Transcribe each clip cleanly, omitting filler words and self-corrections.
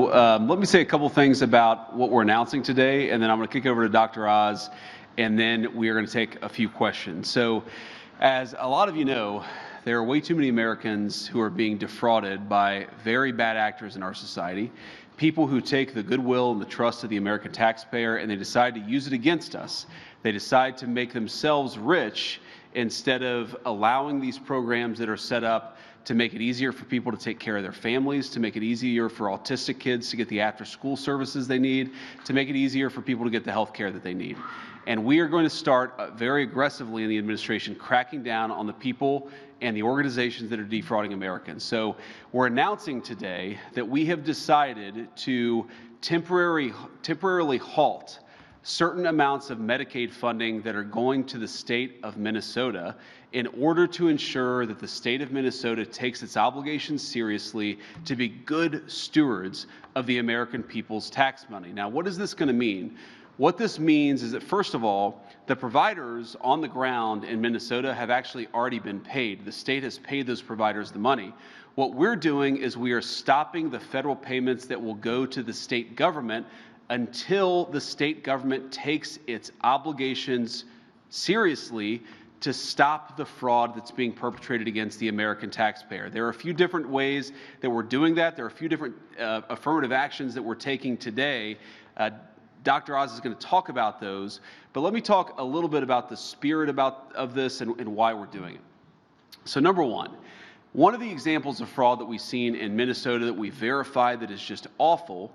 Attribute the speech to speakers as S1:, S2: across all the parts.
S1: So let me say a couple things about what we're announcing today, and then I'm going to kick it over to Dr. Oz, and then we are going to take a few questions. So as a lot of you know, there are way too many Americans who are being defrauded by very bad actors in our society, people who take the goodwill and the trust of the American taxpayer and they decide to use it against us. They decide to make themselves rich instead of allowing these programs that are set up to make it easier for people to take care of their families, to make it easier for autistic kids to get the after-school services they need, to make it easier for people to get the health care that they need. And we are going to start very aggressively in the administration cracking down on the people and the organizations that are defrauding Americans. So we're announcing today that we have decided to temporarily halt certain amounts of Medicaid funding that are going to the state of Minnesota in order to ensure that the state of Minnesota takes its obligations seriously to be good stewards of the American people's tax money. Now, what is this going to mean? What this means is that, first of all, the providers on the ground in Minnesota have actually already been paid. The state has paid those providers the money. What we're doing is we are stopping the federal payments that will go to the state government until the state government takes its obligations seriously to stop the fraud that's being perpetrated against the American taxpayer. There are a few different ways that we're doing that. There are a few different affirmative actions that we're taking today. Dr. Oz is going to talk about those, but let me talk a little bit about the spirit of this and why we're doing it. So number one of the examples of fraud that we've seen in Minnesota that we verified that is just awful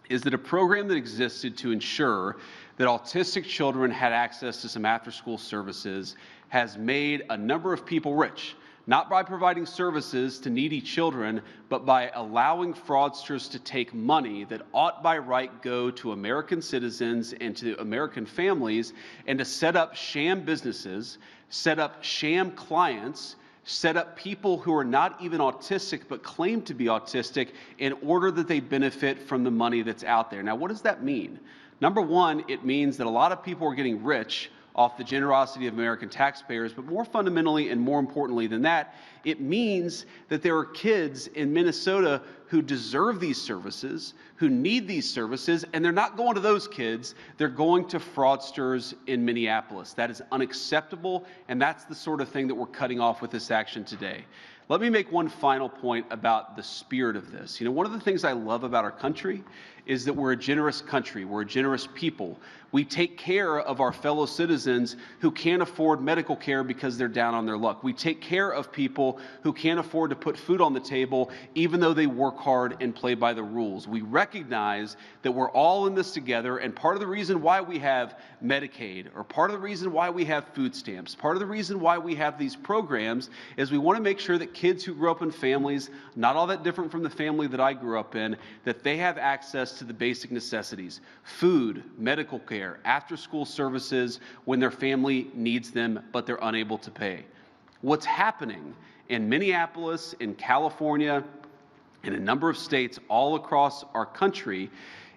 S1: is that a program that existed to ensure that autistic children had access to some after-school services has made a number of people rich, not by providing services to needy children, but by allowing fraudsters to take money that ought by right go to American citizens and to American families and to set up sham businesses, set up sham clients, set up people who are not even autistic but claim to be autistic in order that they benefit from the money that's out there. Now, what does that mean? Number one, it means that a lot of people are getting rich off the generosity of American taxpayers, but more fundamentally and more importantly than that, it means that there are kids in Minnesota who deserve these services, who need these services, and they're not going to those kids, they're going to fraudsters in Minneapolis. That is unacceptable, and that's the sort of thing that we're cutting off with this action today. Let me make one final point about the spirit of this. You know, one of the things I love about our country is that we're a generous country, we're a generous people. We take care of our fellow citizens who can't afford medical care because they're down on their luck. We take care of people who can't afford to put food on the table even though they work hard and play by the rules. We recognize that we're all in this together, and part of the reason why we have Medicaid, or part of the reason why we have food stamps, part of the reason why we have these programs is we want to make sure that kids who grew up in families not all that different from the family that I grew up in, that they have access to the basic necessities: food, medical care, after-school services when their family needs them but they're unable to pay. What's happening in Minneapolis, in California, in a number of states all across our country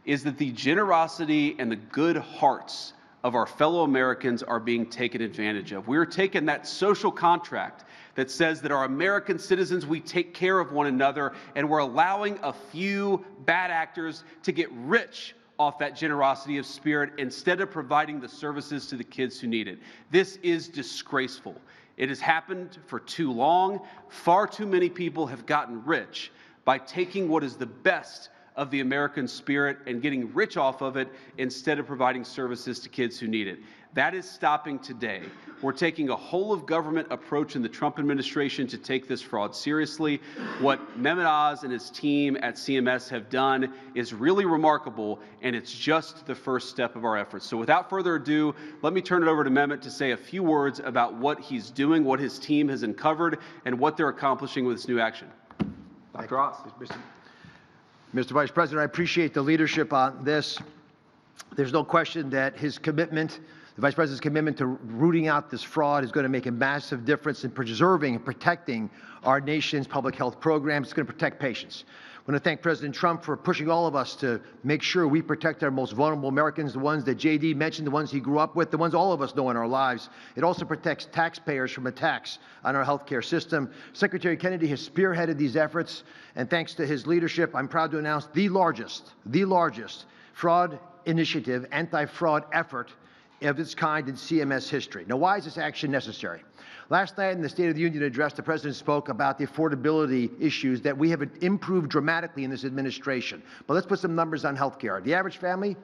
S1: is that the generosity and the good hearts of our fellow Americans are being taken advantage of. We're taking that social contract that says that our American citizens, we take care of one another, and we're allowing a few bad actors to get rich off that generosity of spirit instead of providing the services to the kids who need it. This is disgraceful. It has happened for too long. Far too many people have gotten rich by taking what is the best of the American spirit and getting rich off of it instead of providing services to kids who need it. That is stopping today. We're taking a whole-of-government approach in the Trump administration to take this fraud seriously. What Mehmet Oz and his team at CMS have done is really remarkable, and it's just the first step of our efforts. So without further ado, let me turn it over to Mehmet to say a few words about what he's doing, what his team has uncovered, and what they're accomplishing with this new action. Dr. Oz.
S2: Mr. Vice President, I appreciate the leadership on this. There's no question that his commitment, the Vice President's commitment to rooting out this fraud is going to make a massive difference in preserving and protecting our nation's public health programs. It's going to protect patients. I want to thank President Trump for pushing all of us to make sure we protect our most vulnerable Americans, the ones that JD mentioned, the ones he grew up with, the ones all of us know in our lives. It also protects taxpayers from attacks on our healthcare system. Secretary Kennedy has spearheaded these efforts, and thanks to his leadership, I'm proud to announce the largest fraud initiative, anti-fraud effort of its kind in CMS history. Now, why is this action necessary? Last night in the State of the Union address, the President spoke about the affordability issues that we have improved dramatically in this administration. But let's put some numbers on health care. The average family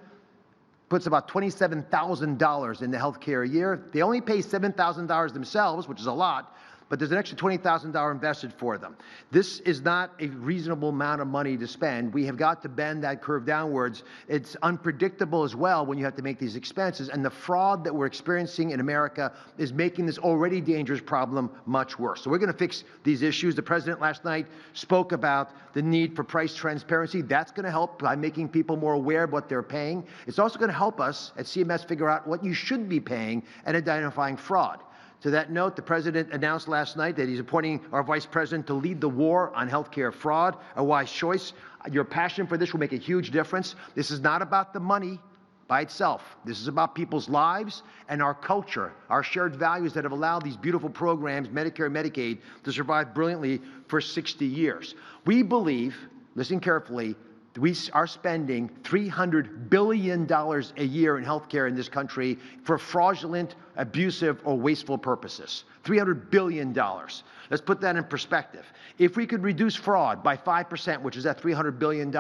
S2: puts about $27,000 in the health care a year. They only pay $7,000 themselves, which is a lot, but there's an extra $20,000 invested for them. This is not a reasonable amount of money to spend. We have got to bend that curve downwards. It's unpredictable as well when you have to make these expenses, and the fraud that we're experiencing in America is making this already dangerous problem much worse. So we're going to fix these issues. The President last night spoke about the need for price transparency. That's going to help by making people more aware of what they're paying. It's also going to help us at CMS figure out what you should be paying and identifying fraud. To that note, the President announced last night that he's appointing our Vice President to lead the war on healthcare fraud, a wise choice. Your passion for this will make a huge difference. This is not about the money by itself. This is about people's lives and our culture, our shared values that have allowed these beautiful programs, Medicare and Medicaid, to survive brilliantly for 60 years. We believe, listen carefully, we are spending $300 billion a year in healthcare in this country for fraudulent, abusive, or wasteful purposes. $300 billion. Let's put that in perspective. If we could reduce fraud by 5%, which is at $300 billion,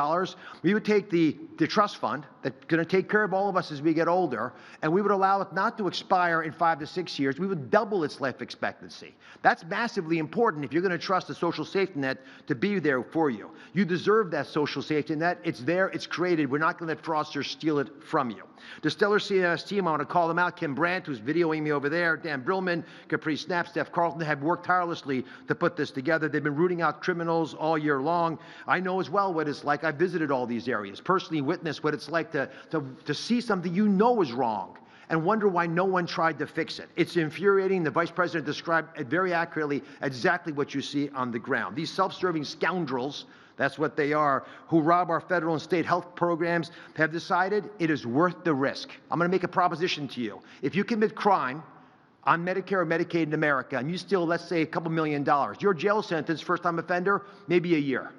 S2: we would take the trust fund that's going to take care of all of us as we get older, and we would allow it not to expire in 5 to 6 years. We would double its life expectancy. That's massively important if you're going to trust a social safety net to be there for you. You deserve that social safety net. It's there. It's created. We're not going to let fraudsters steal it from you. The stellar CMS team, I want to call them out. Kim Brandt, who's videoing me over there, Dan Brillman, Capri Snap, Steph Carlton, have worked tirelessly to put this together. They've been rooting out criminals all year long. I know as well what it's like. I visited all these areas, personally witnessed what it's like to see something you know is wrong and wonder why no one tried to fix it. It's infuriating. The Vice President described very accurately exactly what you see on the ground. These self-serving scoundrels, that's what they are, who rob our federal and state health programs, have decided it is worth the risk. I'm going to make a proposition to you. If you commit crime on Medicare or Medicaid in America, and you steal, let's say, a couple $1 million, your jail sentence, first-time offender, maybe a year.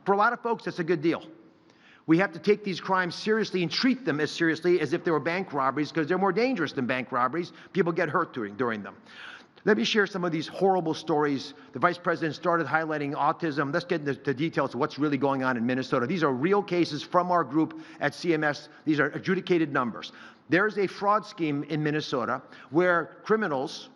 S2: For a lot of folks, that's a good deal. We have to take these crimes seriously and treat them as seriously as if they were bank robberies, because they're more dangerous than bank robberies. People get hurt during them. Let me share some of these horrible stories. The Vice President started highlighting autism. Let's get into the details of what's really going on in Minnesota. These are real cases from our group at CMS. These are adjudicated numbers. There's a fraud scheme in Minnesota where criminals,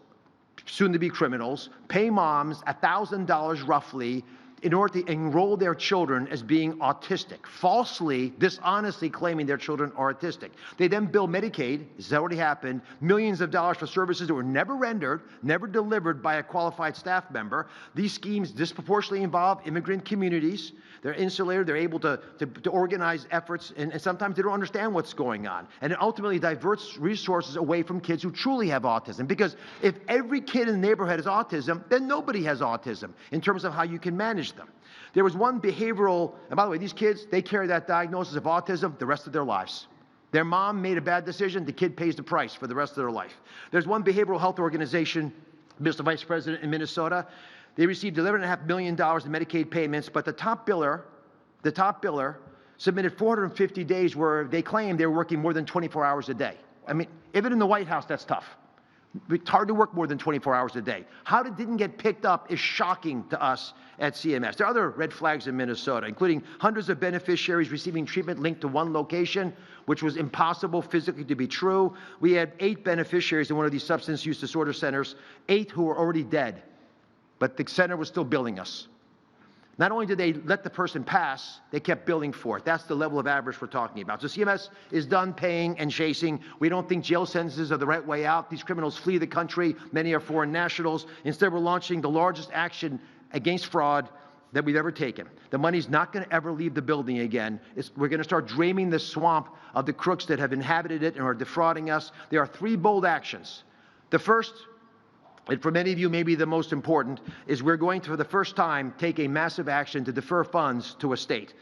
S2: soon to be criminals, pay moms $1,000 roughly in order to enroll their children as being autistic, falsely, dishonestly claiming their children are autistic. They then bill Medicaid, this has already happened, millions of dollars for services that were never rendered, never delivered by a qualified staff member. These schemes disproportionately involve immigrant communities. They're insulated, they're able to organize efforts, and sometimes they don't understand what's going on. And it ultimately diverts resources away from kids who truly have autism. Because if every kid in the neighborhood has autism, then nobody has autism in terms of how you can manage them. There was one behavioral, and by the way, these kids, they carry that diagnosis of autism the rest of their lives. Their mom made a bad decision, the kid pays the price for the rest of their life. There's one behavioral health organization, Mr. Vice President, in Minnesota. They received $11.5 million in Medicaid payments, but the top biller submitted 450 days where they claimed they were working more than 24 hours a day. I mean, even in the White House, that's tough. It's hard to work more than 24 hours a day. How it didn't get picked up is shocking to us at CMS. There are other red flags in Minnesota, including hundreds of beneficiaries receiving treatment linked to one location, which was impossible physically to be true. We had 8 beneficiaries in one of these substance use disorder centers, 8 who were already dead, but the center was still billing us. Not only did they let the person pass, they kept billing for it. That's the level of avarice we're talking about. So CMS is done paying and chasing. We don't think jail sentences are the right way out. These criminals flee the country. Many are foreign nationals. Instead, we're launching the largest action against fraud that we've ever taken. The money's not going to ever leave the building again. We're going to start draining the swamp of the crooks that have inhabited it and are defrauding us. There are 3 bold actions. The first, and for many of you, maybe the most important, is we're going to, for the first time, take a massive action to defer funds to a state.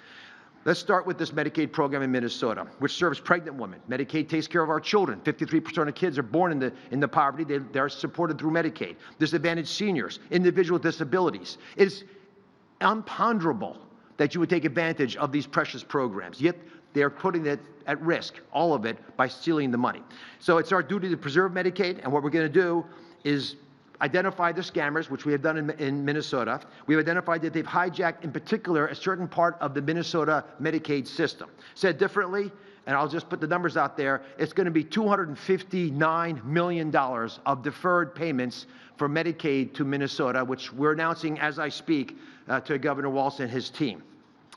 S2: Let's start with this Medicaid program in Minnesota, which serves pregnant women. Medicaid takes care of our children. 53% of kids are born into poverty. They're supported through Medicaid. Disadvantaged seniors, individual disabilities. It's unponderable that you would take advantage of these precious programs. Yet they're putting it at risk, all of it, by stealing the money. So it's our duty to preserve Medicaid, and what we're going to do is identify the scammers, which we have done in Minnesota. We've identified that they've hijacked, in particular, a certain part of the Minnesota Medicaid system. Said differently, and I'll just put the numbers out there, it's going to be $259 million of deferred payments for Medicaid to Minnesota, which we're announcing as I speak to Governor Walz and his team.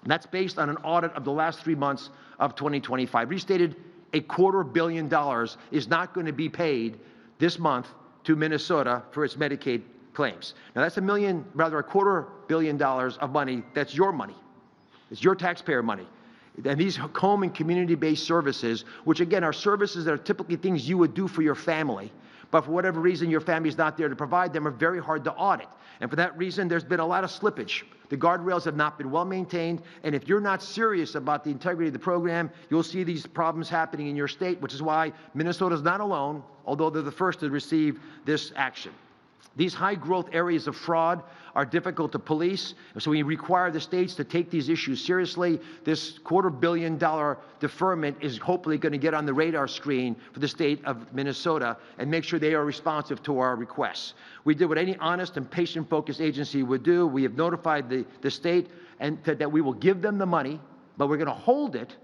S2: And that's based on an audit of the last 3 months of 2025. Restated, $250 million is not going to be paid this month to Minnesota for its Medicaid claims. Now that's $250 million of money. That's your money. It's your taxpayer money. And these home and community-based services, which again are services that are typically things you would do for your family, but for whatever reason your family's not there to provide them, are very hard to audit. And for that reason, there's been a lot of slippage. The guardrails have not been well maintained, and if you're not serious about the integrity of the program, you'll see these problems happening in your state, which is why Minnesota's not alone, although they're the first to receive this action. These high-growth areas of fraud are difficult to police, so we require the states to take these issues seriously. This $250 million deferment is hopefully going to get on the radar screen for the state of Minnesota and make sure they are responsive to our requests. We did what any honest and patient-focused agency would do. We have notified the state and that we will give them the money, but we're going to hold it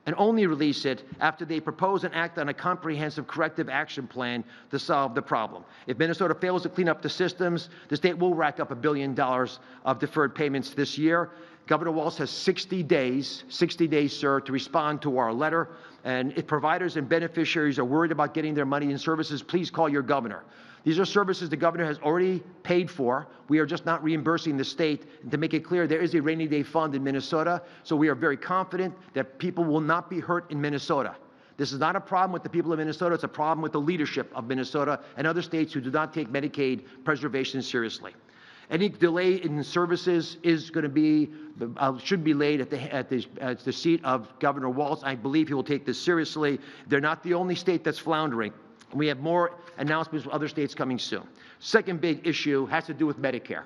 S2: and only release it after they propose and act on a comprehensive corrective action plan to solve the problem. If Minnesota fails to clean up the systems, the state will rack up $1 billion of deferred payments this year. Governor Walz has 60 days, sir, to respond to our letter. And if providers and beneficiaries are worried about getting their money and services, please call your governor. These are services the governor has already paid for. We are just not reimbursing the state. And to make it clear, there is a rainy day fund in Minnesota, so we are very confident that people will not be hurt in Minnesota. This is not a problem with the people of Minnesota. It's a problem with the leadership of Minnesota and other states who do not take Medicaid preservation seriously. Any delay in services is going to be, should be laid at the seat of Governor Walz. I believe he will take this seriously. They're not the only state that's floundering. We have more announcements from other states coming soon. Second big issue has to do with Medicare.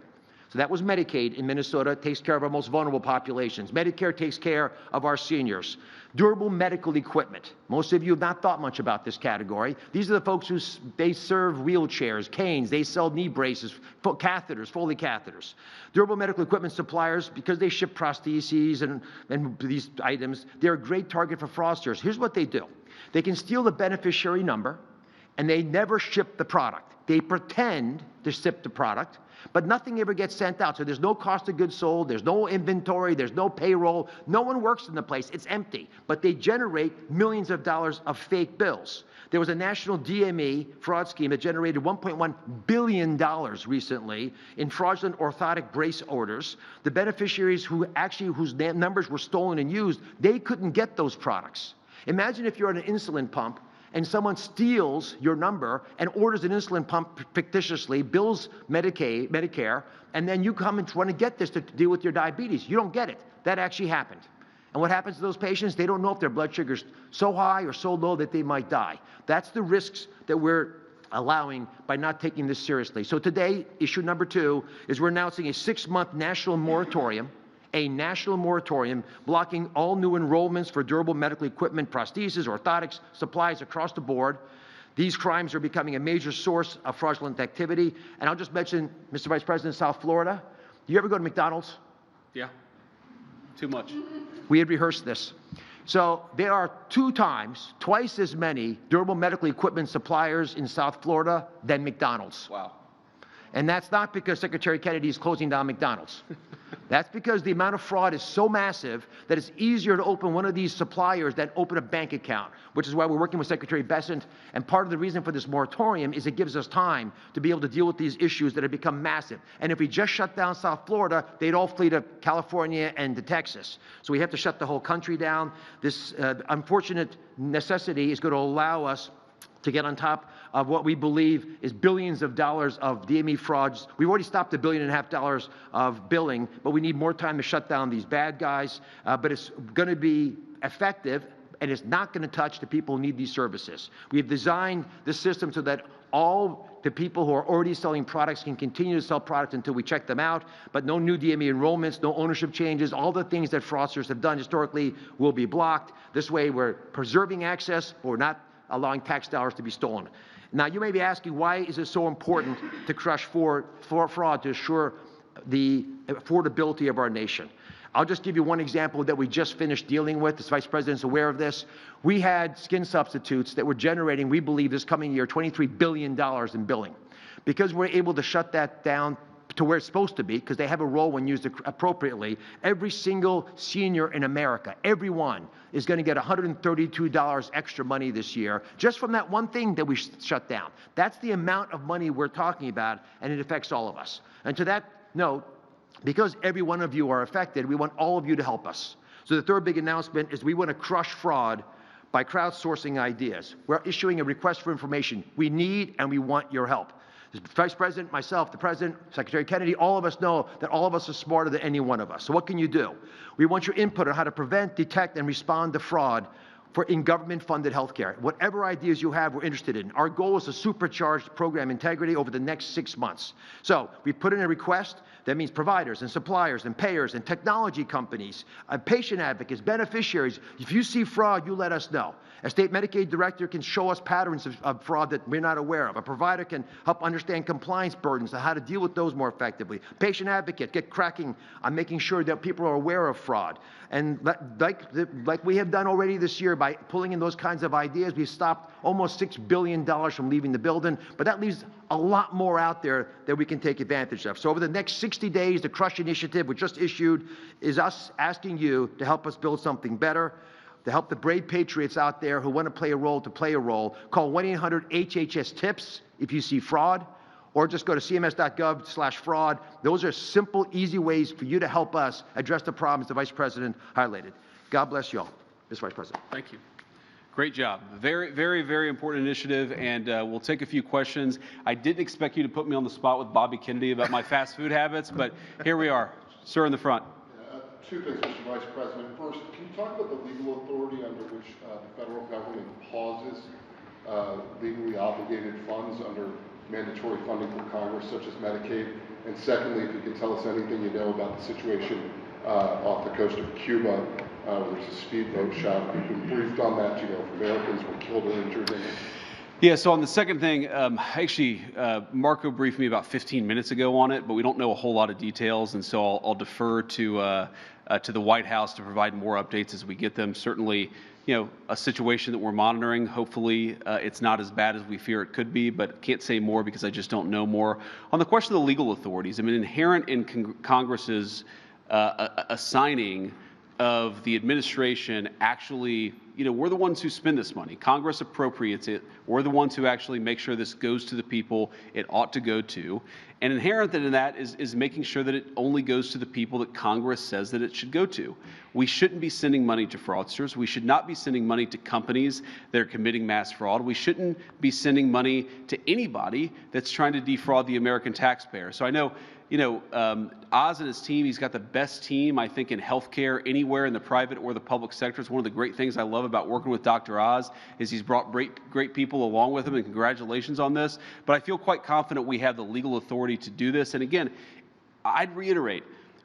S2: So that was Medicaid in Minnesota, takes care of our most vulnerable populations. Medicare takes care of our seniors. Durable medical equipment. Most of you have not thought much about this category. These are the folks who they serve wheelchairs, canes, they sell knee braces, catheters, Foley catheters. Durable medical equipment suppliers, because they ship prostheses and these items, they're a great target for fraudsters. Here's what they do. They can steal the beneficiary number, and they never ship the product. They pretend to ship the product, but nothing ever gets sent out. So there's no cost of goods sold, there's no inventory, there's no payroll, no one works in the place, it's empty. But they generate millions of dollars of fake bills. There was a national DME fraud scheme that generated $1.1 billion recently in fraudulent orthotic brace orders. The beneficiaries whose numbers were stolen and used, they couldn't get those products. Imagine if you're on an insulin pump and someone steals your number and orders an insulin pump fictitiously, bills Medicare, and then you come and want to get this to deal with your diabetes. You don't get it. That actually happened. And what happens to those patients? They don't know if their blood sugar's so high or so low that they might die. That's the risks that we're allowing by not taking this seriously. So today, issue number 2 is we're announcing a 6-month national moratorium, blocking all new enrollments for durable medical equipment, prostheses, orthotics, supplies across the board. These crimes are becoming a major source of fraudulent activity. And I'll just mention, Mr. Vice President, South Florida. Do you ever go to McDonald's?
S1: Yeah, too much.
S2: We had rehearsed this. So there are twice as many durable medical equipment suppliers in South Florida than McDonald's.
S1: Wow.
S2: And that's not because Secretary Kennedy is closing down McDonald's. That's because the amount of fraud is so massive that it's easier to open one of these suppliers than open a bank account, which is why we're working with Secretary Bessent. And part of the reason for this moratorium is it gives us time to be able to deal with these issues that have become massive. And if we just shut down South Florida, they'd all flee to California and to Texas. So we have to shut the whole country down. This unfortunate necessity is going to allow us to get on top of what we believe is billions of dollars of DME frauds. We've already stopped $1.5 billion of billing, but we need more time to shut down these bad guys. But it's going to be effective, and it's not going to touch the people who need these services. We have designed the system so that all the people who are already selling products can continue to sell products until we check them out, but no new DME enrollments, no ownership changes. All the things that fraudsters have done historically will be blocked. This way, we're preserving access, but we're not allowing tax dollars to be stolen. Now, you may be asking, why is it so important to crush fraud to assure the affordability of our nation? I'll just give you one example that we just finished dealing with. The Vice President's aware of this. We had skin substitutes that were generating, we believe, this coming year, $23 billion in billing. Because we're able to shut that down to where it's supposed to be, because they have a role when used appropriately, every single senior in America, everyone, is going to get $132 extra money this year, just from that one thing that we shut down. That's the amount of money we're talking about, and it affects all of us. And to that note, because every one of you are affected, we want all of you to help us. So the third big announcement is we want to crush fraud by crowdsourcing ideas. We're issuing a request for information. We need and we want your help. The Vice President, myself, the President, Secretary Kennedy, all of us know that all of us are smarter than any one of us. So what can you do? We want your input on how to prevent, detect, and respond to fraud in government-funded healthcare. Whatever ideas you have, we're interested in. Our goal is to supercharge program integrity over the next 6 months. So we put in a request. That means providers and suppliers and payers and technology companies, patient advocates, beneficiaries. If you see fraud, you let us know. A state Medicaid director can show us patterns of fraud that we're not aware of. A provider can help understand compliance burdens and how to deal with those more effectively. Patient advocate, get cracking on making sure that people are aware of fraud. And like we have done already this year by pulling in those kinds of ideas, we've stopped almost $6 billion from leaving the building, but that leaves a lot more out there that we can take advantage of. So over the next 60 days, the Crush Initiative we just issued is us asking you to help us build something better, to help the brave patriots out there who want to play a role to play a role. Call 1-800-HHS-TIPS if you see fraud, or just go to cms.gov/fraud. Those are simple, easy ways for you to help us address the problems the Vice President highlighted. God bless you all, Mr. Vice President.
S1: Thank you. Great job. Very, very, very important initiative, and we'll take a few questions. I didn't expect you to put me on the spot with Bobby Kennedy about my fast food habits, but here we are. Sir in the front.
S3: Two things, Mr. Vice President. First, can you talk about the legal authority under which the federal government pauses legally obligated funds under mandatory funding from Congress, such as Medicaid? And secondly, if you can tell us anything you know about the situation off the coast of Cuba, there's a speedboat shot. We've been briefed on that. You know, if Americans were killed or injured in it.
S1: Yeah, so on the second thing, actually, Marco briefed me about 15 minutes ago on it, but we don't know a whole lot of details, and so I'll defer to the White House to provide more updates as we get them. Certainly, you know, a situation that we're monitoring. Hopefully, it's not as bad as we fear it could be, but can't say more because I just don't know more. On the question of the legal authorities, I mean, inherent in Congress's assigning of the administration actually, you know, we're the ones who spend this money. Congress appropriates it. We're the ones who actually make sure this goes to the people it ought to go to. And inherent in that is making sure that it only goes to the people that Congress says that it should go to. We shouldn't be sending money to fraudsters. We should not be sending money to companies that are committing mass fraud. We shouldn't be sending money to anybody that's trying to defraud the American taxpayer. So I know, you know, Oz and his team, he's got the best team, I think, in healthcare anywhere in the private or the public sector. It's one of the great things I love about working with Dr. Oz is he's brought great people along with him, and congratulations on this. But I feel quite confident we have the legal authority to do this. And again, I'd reiterate,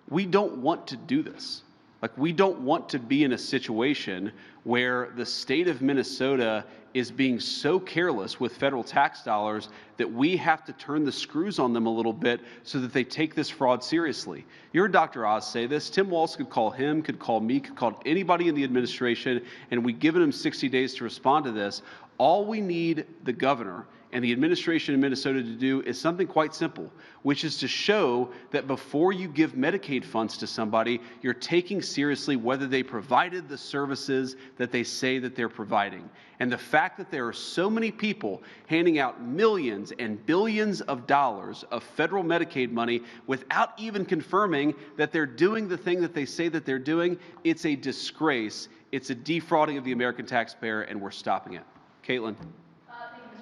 S1: we don't want to do this. Like, we don't want to be in a situation where the state of Minnesota is being so careless with federal tax dollars that we have to turn the screws on them a little bit so that they take this fraud seriously. You heard Dr. Oz say this. Tim Walz could call him, could call me, could call anybody in the administration, and we've given him 60 days to respond to this. All we need the governor and the administration in Minnesota to do is something quite simple, which is to show that before you give Medicaid funds to somebody, you're taking seriously whether they provided the services that they say that they're providing. And the fact that there are so many people handing out millions and billions of dollars of federal Medicaid money without even confirming that they're doing the thing that they say that they're doing, it's a disgrace. It's a defrauding of the American taxpayer, and we're stopping it. Caitlin.
S4: Thank you,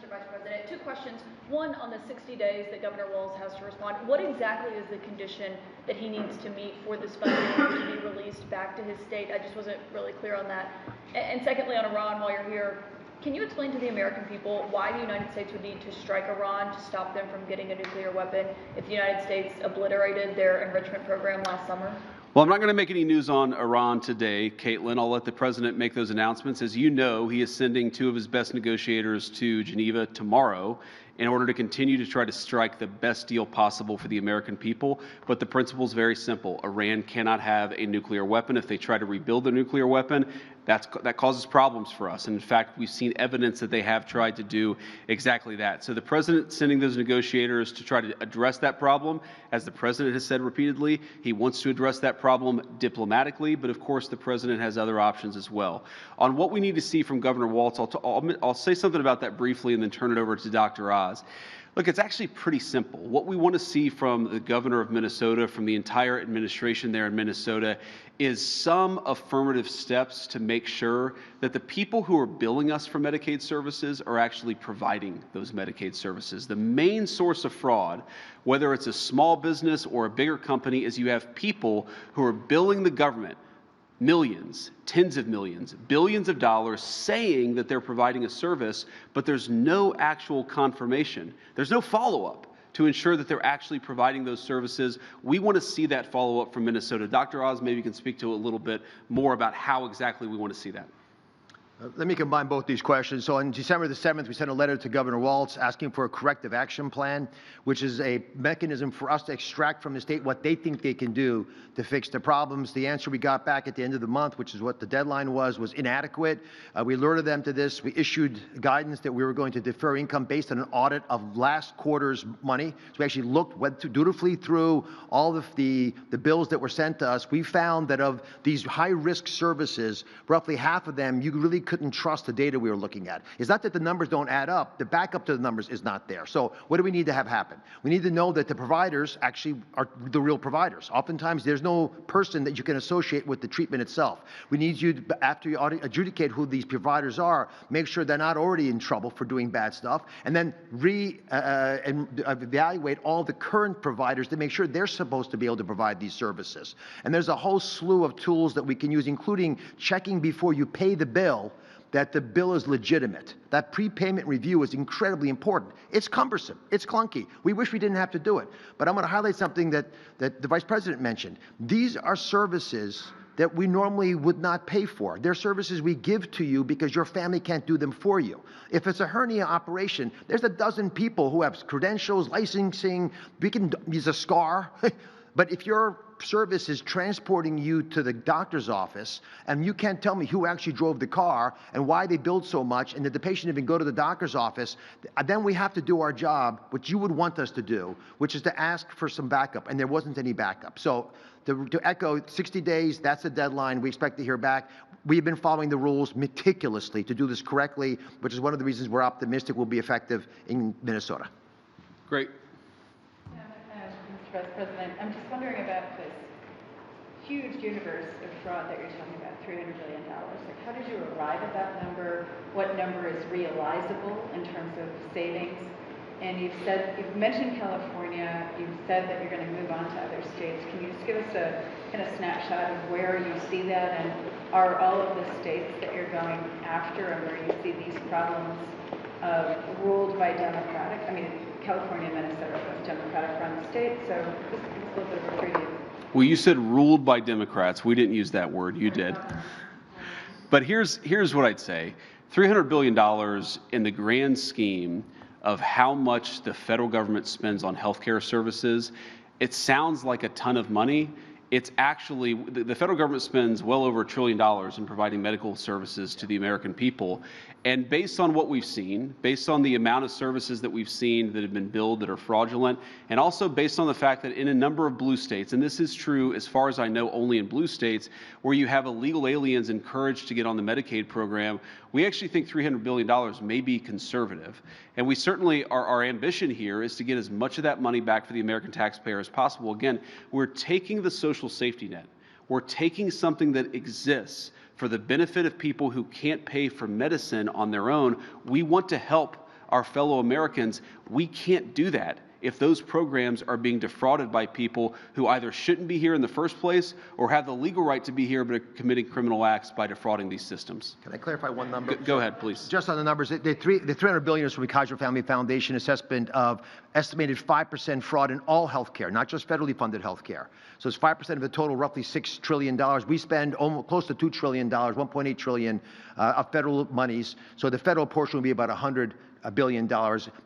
S4: questions. One, on the 60 days that Governor Walz has to respond, what exactly is the condition that he needs to meet for this funding to be released back to his state? I just wasn't really clear on that. And secondly, on Iran, while you're here, can you explain to the American people why the United States would need to strike Iran to stop them from getting a nuclear weapon if the United States obliterated their enrichment program last summer?
S1: Well, I'm not going to make any news on Iran today, Caitlin. I'll let the president make those announcements. As you know, he is sending 2 of his best negotiators to Geneva tomorrow in order to continue to try to strike the best deal possible for the American people. But the principle is very simple. Iran cannot have a nuclear weapon. If they try to rebuild their nuclear weapon, that causes problems for us. And in fact, we've seen evidence that they have tried to do exactly that. So the president sending those negotiators to try to address that problem. As the president has said repeatedly, he wants to address that problem diplomatically, but of course the president has other options as well. On what we need to see from Governor Walz, I'll say something about that briefly and then turn it over to Dr. Oz. Look, it's actually pretty simple. What we want to see from the governor of Minnesota, from the entire administration there in Minnesota, is some affirmative steps to make sure that the people who are billing us for Medicaid services are actually providing those Medicaid services. The main source of fraud, whether it's a small business or a bigger company, is you have people who are billing the government millions, tens of millions, billions of dollars saying that they're providing a service, but there's no actual confirmation. There's no follow-up to ensure that they're actually providing those services. We want to see that follow-up from Minnesota. Dr. Oz maybe can speak to a little bit more about how exactly we want to see that.
S2: Let me combine both these questions. So on December the 7th, we sent a letter to Governor Walz asking for a corrective action plan, which is a mechanism for us to extract from the state what they think they can do to fix the problems. The answer we got back at the end of the month, which is what the deadline was inadequate. We alerted them to this. We issued guidance that we were going to defer income based on an audit of last quarter's money. So we actually went dutifully through all of the bills that were sent to us. We found that of these high-risk services, roughly half of them, you really couldn't trust the data we were looking at. It's not that the numbers don't add up. The backup to the numbers is not there. So what do we need to have happen? We need to know that the providers actually are the real providers. Oftentimes, there's no person that you can associate with the treatment itself. We need you, after you adjudicate who these providers are, make sure they're not already in trouble for doing bad stuff, and then evaluate all the current providers to make sure they're supposed to be able to provide these services. And there's a whole slew of tools that we can use, including checking before you pay the bill that the bill is legitimate. That prepayment review is incredibly important. It's cumbersome. It's clunky. We wish we didn't have to do it. But I'm going to highlight something that the Vice President mentioned. These are services that we normally would not pay for. They're services we give to you because your family can't do them for you. If it's a hernia operation, there's a dozen people who have credentials, licensing, we can use a scar. But if your service is transporting you to the doctor's office and you can't tell me who actually drove the car and why they billed so much and that the patient didn't even go to the doctor's office, then we have to do our job, which you would want us to do, which is to ask for some backup, and there wasn't any backup. So to echo, 60 days, that's the deadline. We expect to hear back. We've been following the rules meticulously to do this correctly, which is one of the reasons we're optimistic we'll be effective in Minnesota.
S1: Great.
S5: Vice President, I'm just wondering about this huge universe of fraud that you're talking about, $300 billion. Like, how did you arrive at that number? What number is realizable in terms of savings? And you've mentioned California, you've said that you're going to move on to other states. Can you just give us a kind of snapshot of where you see that, and are all of the states that you're going after and where you see these problems ruled by Democratic? I mean, California and Minnesota are both Democratic-run states, so just give us a little bit of a preview.
S1: Well, you said ruled by Democrats. We didn't use that word. You did. But here's what I'd say. $300 billion in the grand scheme of how much the federal government spends on healthcare services, it sounds like a ton of money. It's actually, the federal government spends well over $1 trillion in providing medical services to the American people. And based on what we've seen, based on the amount of services that we've seen that have been billed that are fraudulent, and also based on the fact that in a number of blue states, and this is true as far as I know only in blue states, where you have illegal aliens encouraged to get on the Medicaid program, we actually think $300 billion may be conservative. And we certainly, our ambition here is to get as much of that money back for the American taxpayer as possible. Again, we're taking the social safety net. We're taking something that exists for the benefit of people who can't pay for medicine on their own. We want to help our fellow Americans. We can't do that if those programs are being defrauded by people who either shouldn't be here in the first place or have the legal right to be here but are committing criminal acts by defrauding these systems.
S2: Can I clarify one number?
S1: Go ahead, please.
S2: Just on the numbers, the $300 billion is from the Kaiser Family Foundation assessment of estimated 5% fraud in all healthcare, not just federally funded healthcare. So it's 5% of the total, roughly $6 trillion. We spend almost close to $2 trillion, $1.8 trillion of federal monies. So the federal portion will be about $100 billion,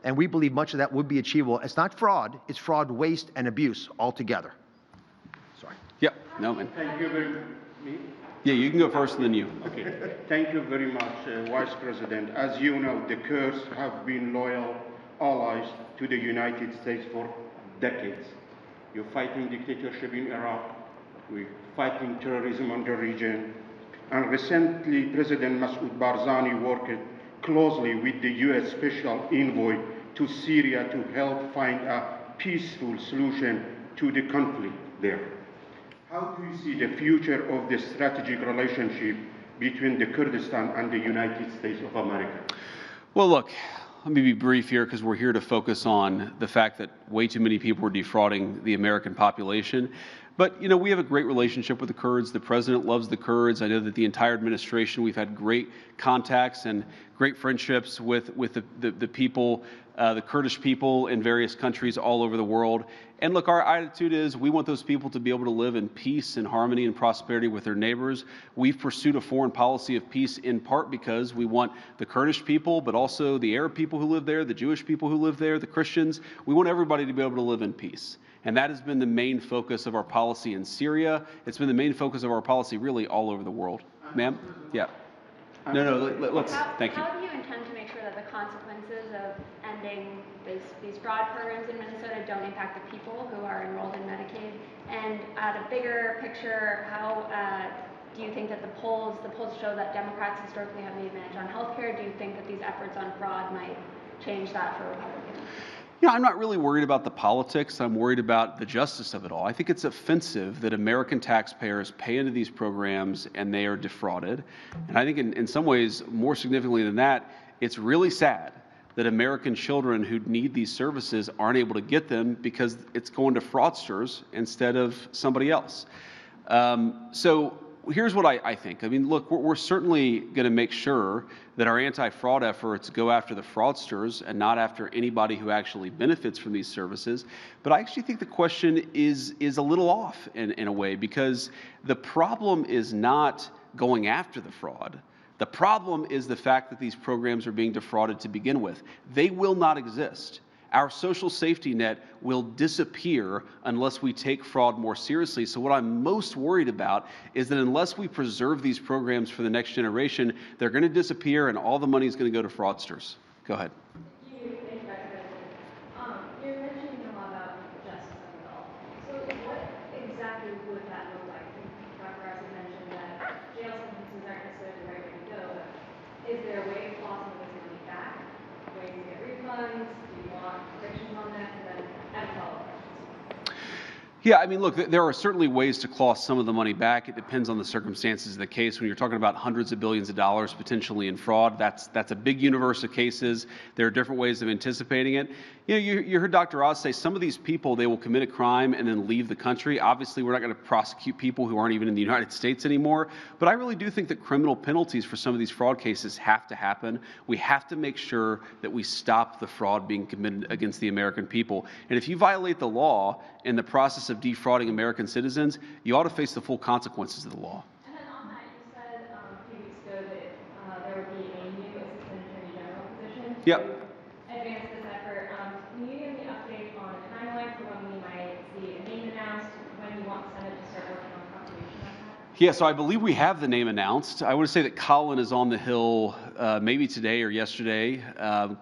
S2: and we believe much of that would be achievable. It's not fraud; it's fraud, waste, and abuse altogether. Sorry.
S1: Yep. No, man.
S6: Thank you very much.
S1: Yeah, you can go first and then you.
S6: Okay. Thank you very much, Vice President. As you know, the Kurds have been loyal allies to the United States for decades. You're fighting dictatorship in Iraq. We're fighting terrorism in the region. And recently, President Masoud Barzani worked closely with the U.S. Special Envoy to Syria to help find a peaceful solution to the conflict there. How do you see the future of the strategic relationship between the Kurdistan and the United States of America?
S1: Well, look, let me be brief here because we're here to focus on the fact that way too many people are defrauding the American population. But, you know, we have a great relationship with the Kurds. The president loves the Kurds. I know that the entire administration, we've had great contacts and great friendships with the people, the Kurdish people in various countries all over the world. And look, our attitude is we want those people to be able to live in peace and harmony and prosperity with their neighbors. We've pursued a foreign policy of peace in part because we want the Kurdish people, but also the Arab people who live there, the Jewish people who live there, the Christians. We want everybody to be able to live in peace. And that has been the main focus of our policy in Syria. It's been the main focus of our policy really all over the world. Ma'am? Yeah. No, let's, thank you.
S7: How do you intend to make sure that the consequences of ending these fraud programs in Minnesota don't impact the people who are enrolled in Medicaid? And at a bigger picture, how do you think that the polls show that Democrats historically have the advantage on healthcare? Do you think that these efforts on fraud might change that for Republicans?
S1: You know, I'm not really worried about the politics. I'm worried about the justice of it all. I think it's offensive that American taxpayers pay into these programs and they are defrauded. And I think in some ways, more significantly than that, it's really sad that American children who need these services aren't able to get them because it's going to fraudsters instead of somebody else. So here's what I think. I mean, look, we're certainly going to make sure that our anti-fraud efforts go after the fraudsters and not after anybody who actually benefits from these services. But I actually think the question is a little off in a way, because the problem is not going after the fraud. The problem is the fact that these programs are being defrauded to begin with. They will not exist. Our social safety net will disappear unless we take fraud more seriously. So what I'm most worried about is that unless we preserve these programs for the next generation, they're going to disappear and all the money is going to go to fraudsters. Go ahead.
S8: You're mentioning a lot about justice of it all. So what exactly would that look like? Dr. Ross mentioned that jail sentences aren't necessarily the right way to go, but is there a way of flossing this money back? Ways to get refunds? Predictions on that, and then add follow-up questions.
S1: Yeah, I mean, look, there are certainly ways to claw some of the money back. It depends on the circumstances of the case. When you're talking about hundreds of billions of dollars potentially in fraud, that's a big universe of cases. There are different ways of anticipating it. You know, you heard Dr. Oz say some of these people, they will commit a crime and then leave the country. Obviously, we're not going to prosecute people who aren't even in the United States anymore. But I really do think that criminal penalties for some of these fraud cases have to happen. We have to make sure that we stop the fraud being committed against the American people. And if you violate the law in the process of defrauding American citizens, you ought to face the full consequences of the law.
S8: And then on that, you said a few weeks ago that there would be a new Assistant Attorney General position to advance this effort. Can you give me an update on the timeline for when we might see a name announced, when you want the Senate to start working on confirmation of that?
S1: Yeah, so I believe we have the name announced. I would say that Colin is on the Hill maybe today or yesterday.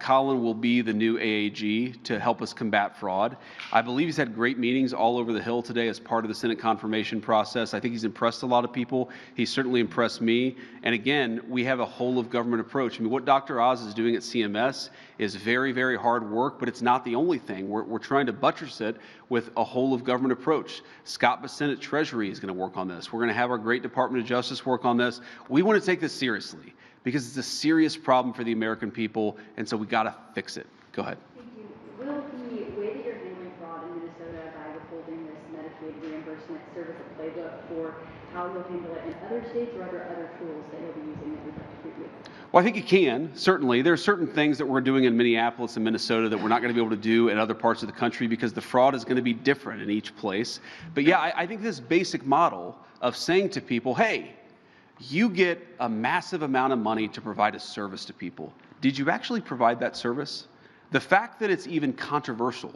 S1: Colin will be the new AAG to help us combat fraud. I believe he's had great meetings all over the Hill today as part of the Senate confirmation process. I think he's impressed a lot of people. He's certainly impressed me. And again, we have a whole of government approach. I mean, what Dr. Oz is doing at CMS is very, very hard work, but it's not the only thing. We're trying to buttress it with a whole of government approach. Scott Bassett at Treasury is going to work on this. We're going to have our great Department of Justice work on this. We want to take this seriously because it's a serious problem for the American people, and so we got to fix it. Go ahead.
S9: Thank you. Will the way that you're handling fraud in Minnesota by withholding this Medicaid reimbursement serve as a playbook for how you'll handle it in other states, or are there other tools that you'll be using that you'd like to preview?
S1: Well, I think it can, certainly. There are certain things that we're doing in Minneapolis and Minnesota that we're not going to be able to do in other parts of the country because the fraud is going to be different in each place. But yeah, I think this basic model of saying to people, hey, you get a massive amount of money to provide a service to people. Did you actually provide that service? The fact that it's even controversial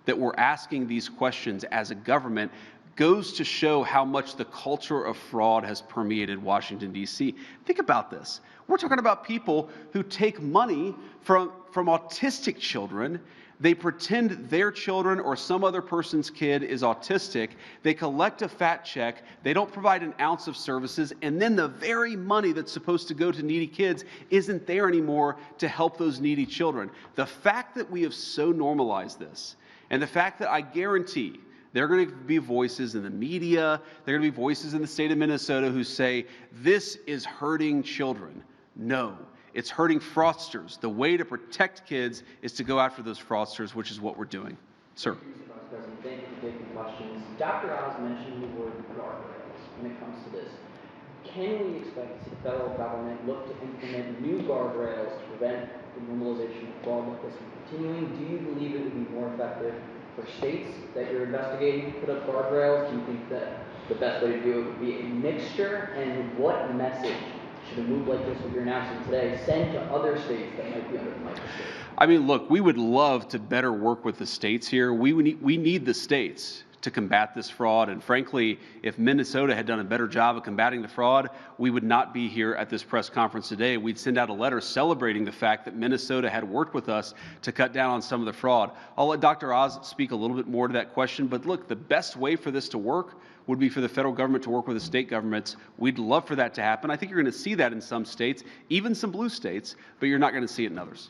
S1: that we're asking these questions as a government goes to show how much the culture of fraud has permeated Washington, D.C. Think about this. We're talking about people who take money from autistic children. They pretend their children or some other person's kid is autistic. They collect a fat check. They don't provide an ounce of services. And then the very money that's supposed to go to needy kids isn't there anymore to help those needy children. The fact that we have so normalized this, and the fact that I guarantee there are going to be voices in the media, there are going to be voices in the state of Minnesota who say, this is hurting children. No, it's hurting fraudsters. The way to protect kids is to go after those fraudsters, which is what we're doing. Sir.
S10: Thank you, Mr. Vice President. Thank you for taking questions. Dr. Oz mentioned the word guardrails when it comes to this. Can we expect to see the federal government look to implement new guardrails to prevent the normalization of fraud like this from continuing? Do you believe it would be more effective for states that you're investigating to put up guardrails? Do you think that the best way to do it would be a mixture? And what message should a move like this, what you're announcing today, send to other states that might be under the microscope?
S1: I mean, look, we would love to better work with the states here. We need the states to combat this fraud. And frankly, if Minnesota had done a better job of combating the fraud, we would not be here at this press conference today. We'd send out a letter celebrating the fact that Minnesota had worked with us to cut down on some of the fraud. I'll let Dr. Oz speak a little bit more to that question. But look, the best way for this to work would be for the federal government to work with the state governments. We'd love for that to happen. I think you're going to see that in some states, even some blue states, but you're not going to see it in others.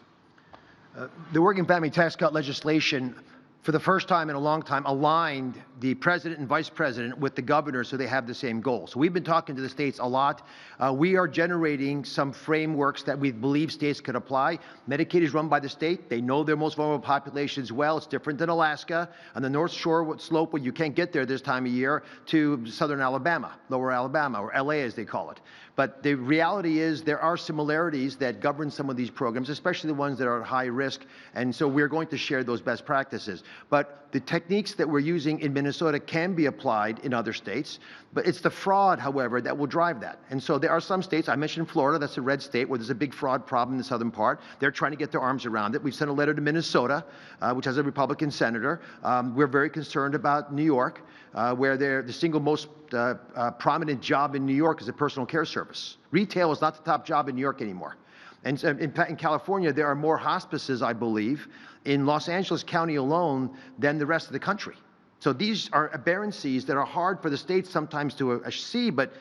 S2: The working family tax cut legislation, for the first time in a long time, aligned the president and vice president with the governor so they have the same goal. So we've been talking to the states a lot. We are generating some frameworks that we believe states could apply. Medicaid is run by the state. They know their most vulnerable populations well. It's different than Alaska on the North Shore slope where you can't get there this time of year to southern Alabama, lower Alabama, or LA as they call it. But the reality is there are similarities that govern some of these programs, especially the ones that are at high risk. And so we're going to share those best practices. But the techniques that we're using in Minnesota can be applied in other states. But it's the fraud, however, that will drive that. And so there are some states, I mentioned Florida, that's a red state where there's a big fraud problem in the southern part. They're trying to get their arms around it. We've sent a letter to Minnesota, which has a Republican senator. We're very concerned about New York, where the single most prominent job in New York is a personal care service. Retail is not the top job in New York anymore. And in California, there are more hospices, I believe, in Los Angeles County alone than the rest of the country. So these are aberrancies that are hard for the states sometimes to see, but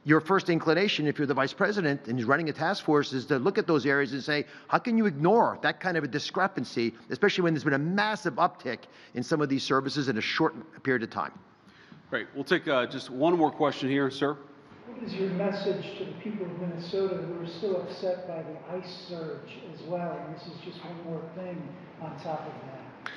S2: your first inclination, if you're the vice president and you're running a task force, is to look at those areas and say, how can you ignore that kind of a discrepancy, especially when there's been a massive uptick in some of these services in a short period of time?
S1: Great. We'll take just one more question here, sir.
S11: What is your message to the people of Minnesota who are still upset by the ICE surge as well? And this is just one more thing on top of that.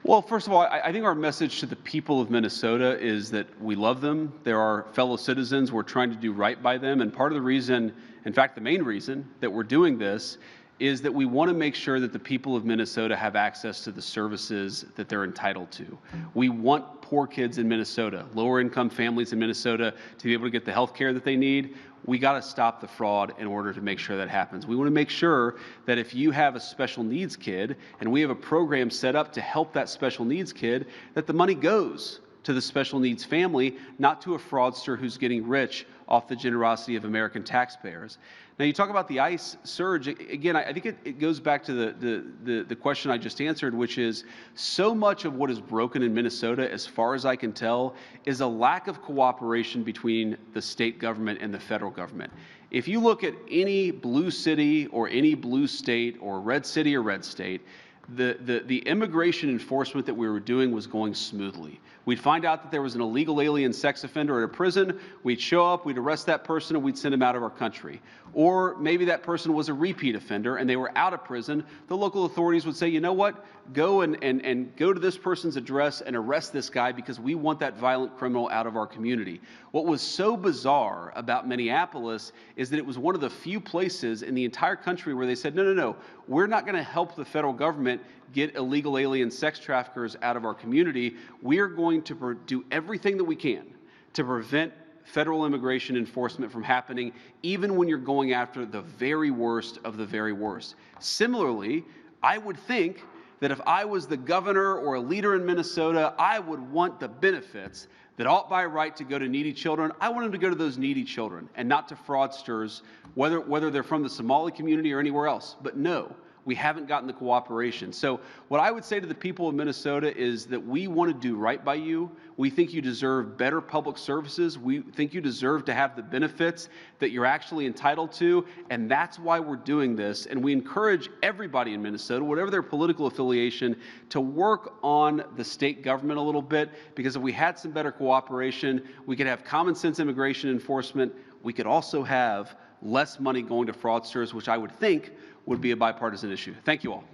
S1: Well, first of all, I think our message to the people of Minnesota is that we love them. They're our fellow citizens. We're trying to do right by them. And part of the reason, in fact, the main reason that we're doing this is that we want to make sure that the people of Minnesota have access to the services that they're entitled to. We want poor kids in Minnesota, lower income families in Minnesota to be able to get the health care that they need. We got to stop the fraud in order to make sure that happens. We want to make sure that if you have a special needs kid and we have a program set up to help that special needs kid, that the money goes to the special needs family, not to a fraudster who's getting rich off the generosity of American taxpayers. Now, you talk about the ICE surge. Again, I think it goes back to the question I just answered, which is so much of what is broken in Minnesota, as far as I can tell, is a lack of cooperation between the state government and the federal government. If you look at any blue city or any blue state or red city or red state, the immigration enforcement that we were doing was going smoothly. We'd find out that there was an illegal alien sex offender at a prison. We'd show up, we'd arrest that person, and we'd send him out of our country. Or maybe that person was a repeat offender and they were out of prison. The local authorities would say, you know what, go and go to this person's address and arrest this guy because we want that violent criminal out of our community. What was so bizarre about Minneapolis is that it was one of the few places in the entire country where they said, no, we're not going to help the federal government get illegal alien sex traffickers out of our community. We're going to do everything that we can to prevent federal immigration enforcement from happening, even when you're going after the very worst of the very worst. Similarly, I would think that if I was the governor or a leader in Minnesota, I would want the benefits that ought by right to go to needy children. I want them to go to those needy children and not to fraudsters, whether they're from the Somali community or anywhere else. But no, we haven't gotten the cooperation. So what I would say to the people of Minnesota is that we want to do right by you. We think you deserve better public services. We think you deserve to have the benefits that you're actually entitled to, and that's why we're doing this. And we encourage everybody in Minnesota, whatever their political affiliation, to work on the state government a little bit, because if we had some better cooperation, we could have common sense immigration enforcement. We could also have less money going to fraudsters, which I would think would be a bipartisan issue. Thank you all.